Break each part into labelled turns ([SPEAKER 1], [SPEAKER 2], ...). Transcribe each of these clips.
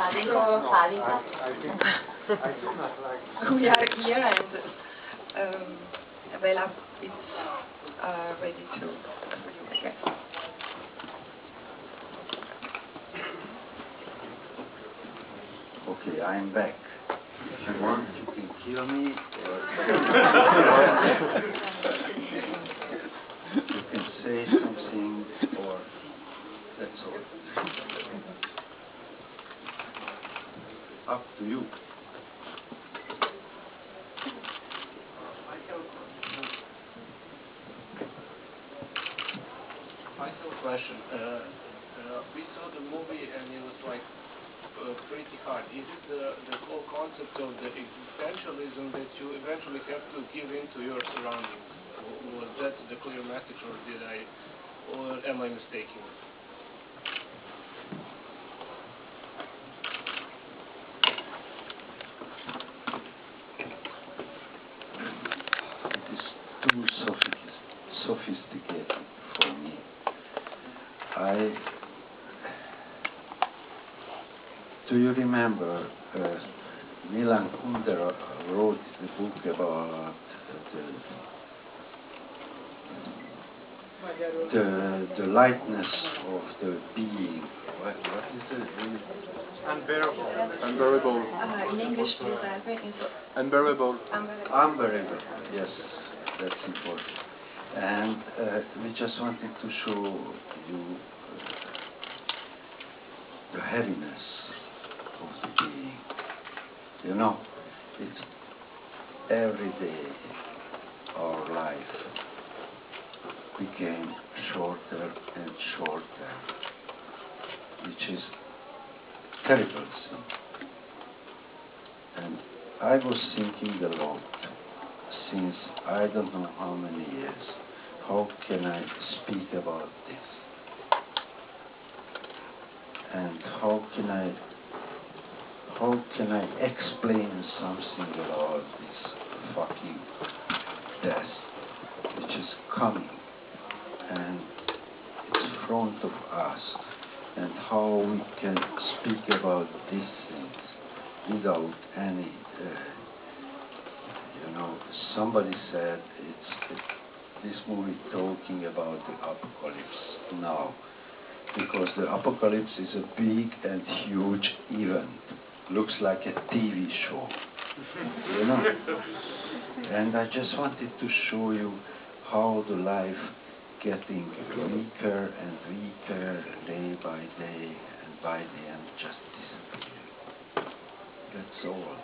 [SPEAKER 1] I do not like.
[SPEAKER 2] We are here and bela is ready to you again.
[SPEAKER 3] Okay, I'm back. If you want, you can kill me, or you can say something, or that's all. Up to you.
[SPEAKER 4] I have a question. We saw the movie and it was like pretty hard. Is it the whole concept of the existentialism that you eventually have to give in to your surroundings? Was that the clear message, or am I mistaken?
[SPEAKER 3] It is too sophisticated for me. Do you remember Milan Kundera wrote the book about the lightness of the being? What is it?
[SPEAKER 1] Unbearable.
[SPEAKER 2] In English,
[SPEAKER 1] Unbearable.
[SPEAKER 3] Unbearable. Yes, that's important. And we just wanted to show you the heaviness of the being. You know, it's every day our life became shorter and shorter, which is terrible thing. And I was thinking a lot since I don't know how many years, how can I speak about this? And how can I explain something about this fucking death which is coming and it's in front of us, and how we can speak about these things without any somebody said this movie talking about the apocalypse now, because the apocalypse is a big and huge event. Looks like a TV show, And I just wanted to show you how the life getting weaker and weaker day by day, and by the end just disappear. That's all.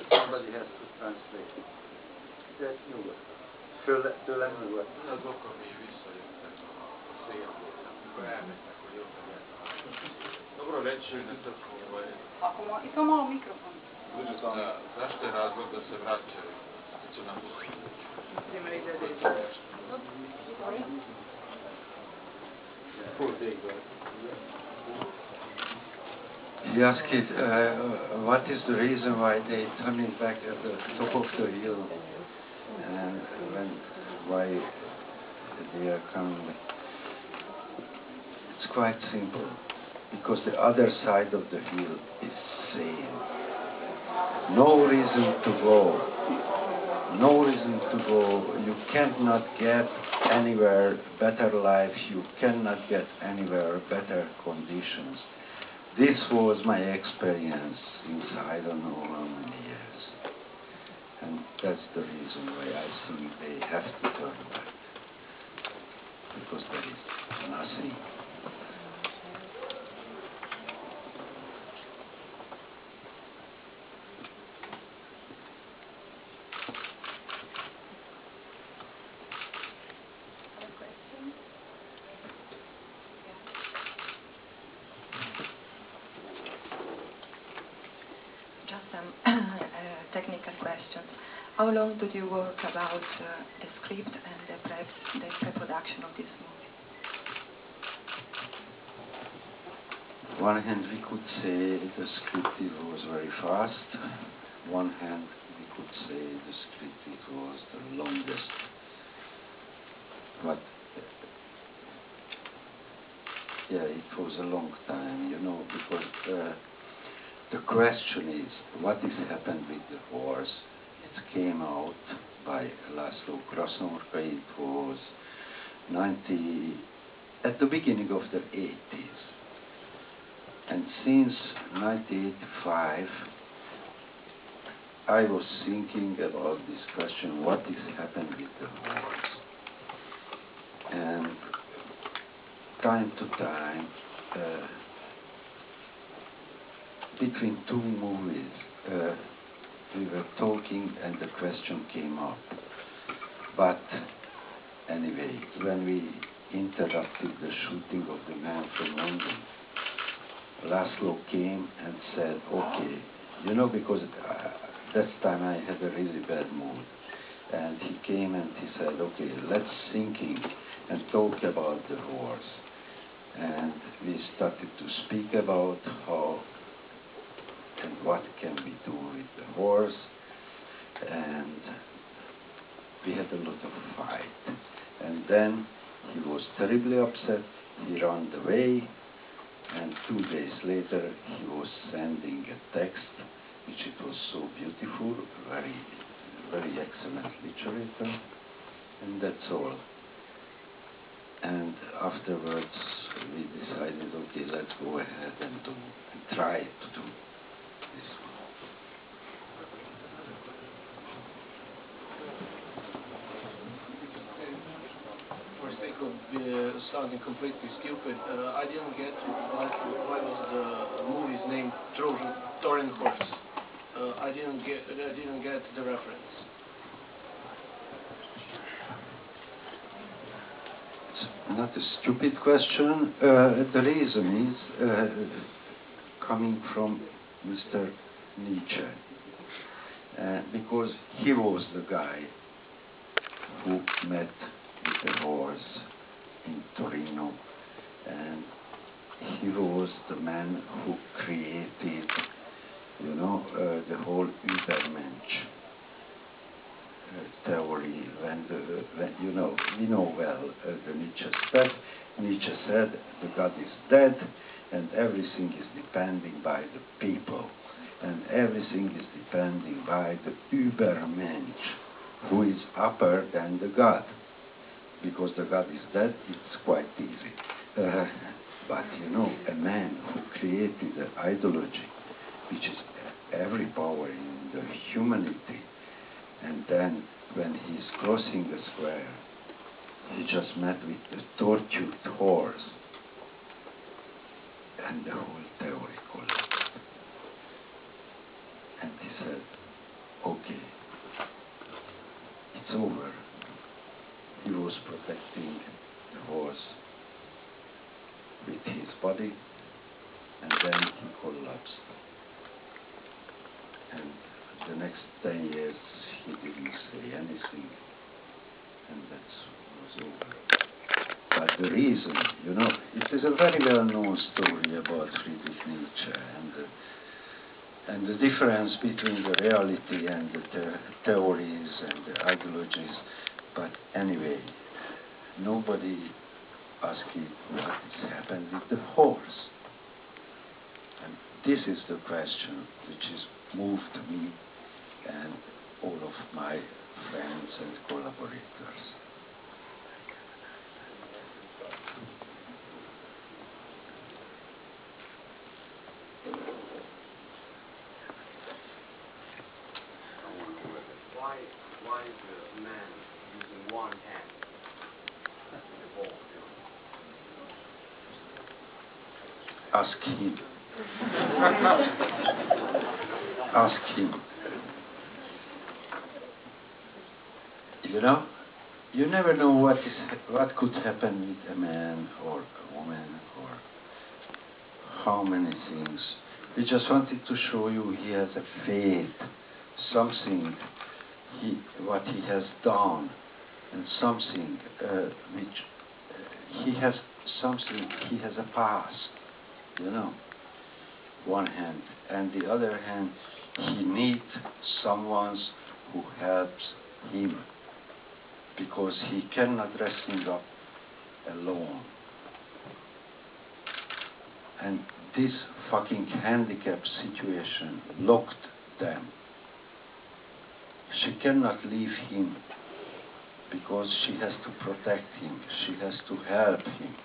[SPEAKER 3] Somebody has to translate. That's nyugodt. Tőlem nyugodt.
[SPEAKER 5] Azok, ami visszajöttek a szélből, amikor elmentek, hogy jobb legyen. Dobro reći da tako
[SPEAKER 2] I to malo mikrofon.
[SPEAKER 5] zašto je razlog da se vraćaju, da su napustili?
[SPEAKER 3] He asked it, what is the reason why they turning back at the top of the hill, and why they are coming back. It's quite simple, because the other side of the hill is same. No reason to go. No reason to go. You cannot get anywhere better life. You cannot get anywhere better conditions. This was my experience since I don't know how many years. And that's the reason why I think they have to turn back. Because there is nothing.
[SPEAKER 2] Technical questions. How long did you work about the script and the pre-production of this movie?
[SPEAKER 3] On one hand, we could say the script was very fast. One hand, we could say the script it was the longest. But yeah, it was a long time, you know, because the question is, what is happened with the horse? It came out by Laszlo Krasnorka. It was at the beginning of the 80s. And since 1985, I was thinking about this question, what is happened with the horse? And time to time, between two movies, we were talking and the question came up. But anyway, when we interrupted the shooting of The Man from London, Laszlo came and said, okay, you know, because that time I had a really bad mood. And he came and he said, okay, let's thinking and talk about the horse. And we started to speak about how and what can we do with the horse. And we had a lot of fight. And then he was terribly upset. He ran away. And 2 days later, he was sending a text, which it was so beautiful, very, very excellent literature, and that's all. And afterwards, we decided, okay, let's go ahead and try to do this one.
[SPEAKER 4] For sake of sounding completely stupid, I didn't get why was the movie's name Torin Horse. I didn't get the reference.
[SPEAKER 3] It's not a stupid question. The reason is coming from Mr. Nietzsche, because he was the guy who met with the horse in Torino, and he was the man who created, you know, the whole Übermensch theory. When you know, we know well the Nietzsche stuff. Nietzsche said the God is dead, and everything is depending by the people, and everything is depending by the Übermensch, who is upper than the God. Because the God is dead, it's quite easy. But you know, a man who created the ideology, which is every power in the humanity, and then when he's crossing the square, he just met with the tortured horse, and the whole theory collapsed. And he said, okay, it's over. He was protecting the horse with his body, and then he collapsed. And the next 10 years he didn't say anything, and that was over. But the reason, you know, it is a very well-known story about Friedrich Nietzsche and the difference between the reality and the theories and the ideologies. But anyway, nobody asked him what has happened with the horse. And this is the question which has moved me and all of my friends and collaborators.
[SPEAKER 5] Why is the man using one hand in the ball?
[SPEAKER 3] Ask him. Ask him. You know, you never know what could happen with a man or a woman or how many things. We just wanted to show you he has a faith, something what he has done, and something which he has a past, you know. one hand, and the other hand, he needs someone who helps him, because he cannot dressing up alone. And this fucking handicap situation locked them. She cannot leave him because she has to protect him, she has to help him,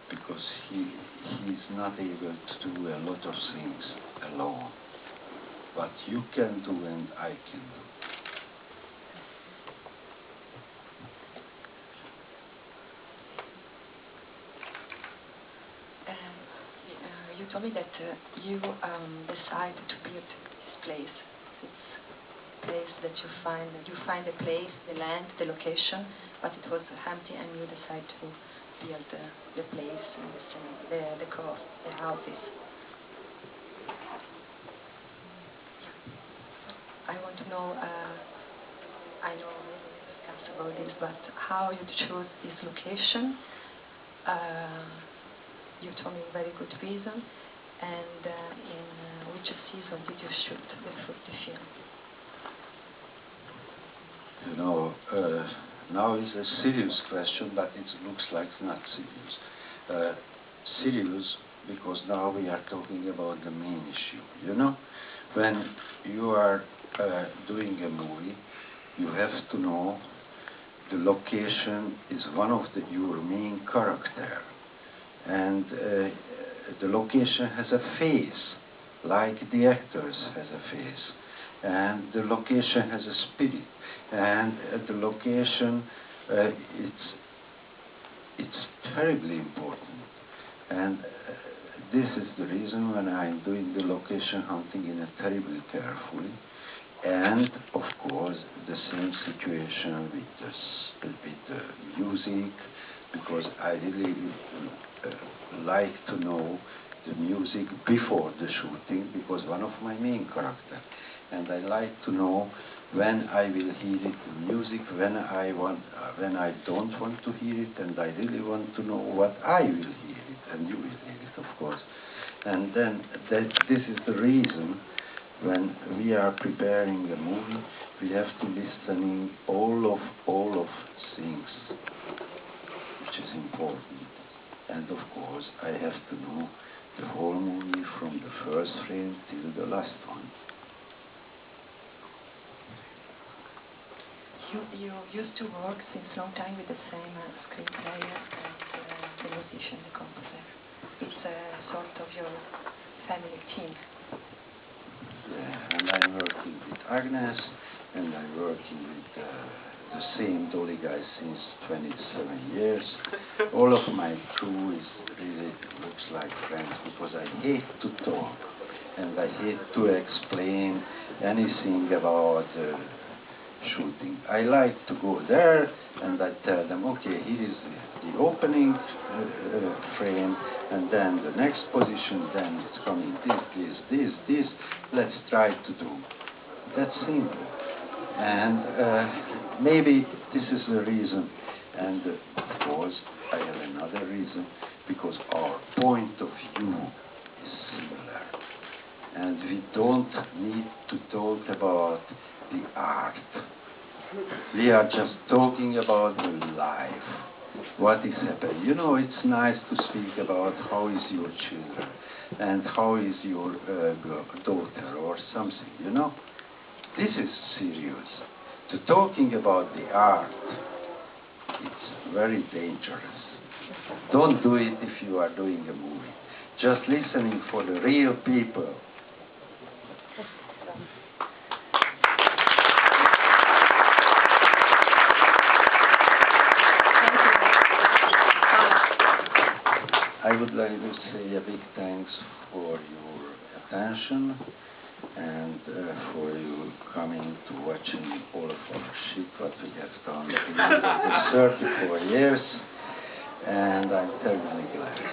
[SPEAKER 3] because he's not able to do a lot of things alone. What you can do and I can do.
[SPEAKER 2] You told me that you decided to build this place. It's a place that you find the place, the land, the location, but it was empty, and you decided to build the place and the coast, the houses. I want to know, I know we discussed about this, but how you choose this location? You told me very good reason, and in which season did you shoot the film?
[SPEAKER 3] You know, now is a serious question, but it looks like not serious. Serious because now we are talking about the main issue. You know, when you are doing a movie, you have to know the location is one of your main character. And the location has a face, like the actors has a face, and the location has a spirit, and the location it's terribly important. And this is the reason when I'm doing the location hunting in a terribly carefully, and of course the same situation with the music, because I really like to know the music before the shooting, because one of my main characters, and I like to know when I will hear it, the music, when I don't want to hear it, and I really want to know what I will hear it, and you will hear it, of course. And then this is the reason when we are preparing a movie, we have to listen all of things, which is important. And of course, I have to know the whole movie from the first frame till the last one.
[SPEAKER 2] You used to work since long time with the same screenplayer and the musician, the composer. It's a sort of your family team.
[SPEAKER 3] Yeah, and I'm working with Agnes, and I'm working with the same Dolly guy since 27 years. All of my crew is really looks like friends, because I hate to talk and I hate to explain anything about shooting. I like to go there and I tell them, okay, here is the opening frame, and then the next position, then it's coming this, let's try to do. That's simple. And maybe this is the reason, and of course I have another reason, because our point of view is similar, and we don't need to talk about the art. We are just talking about the life, what is happening. You know, it's nice to speak about how is your children and how is your daughter or something, you know. This is serious. To talking about the art, it's very dangerous. Don't do it if you are doing a movie. Just listening for the real people. I would like to say a big thanks for your attention and for you coming to watching all of our shit, what we have done in the 34 years, and I'm terribly glad.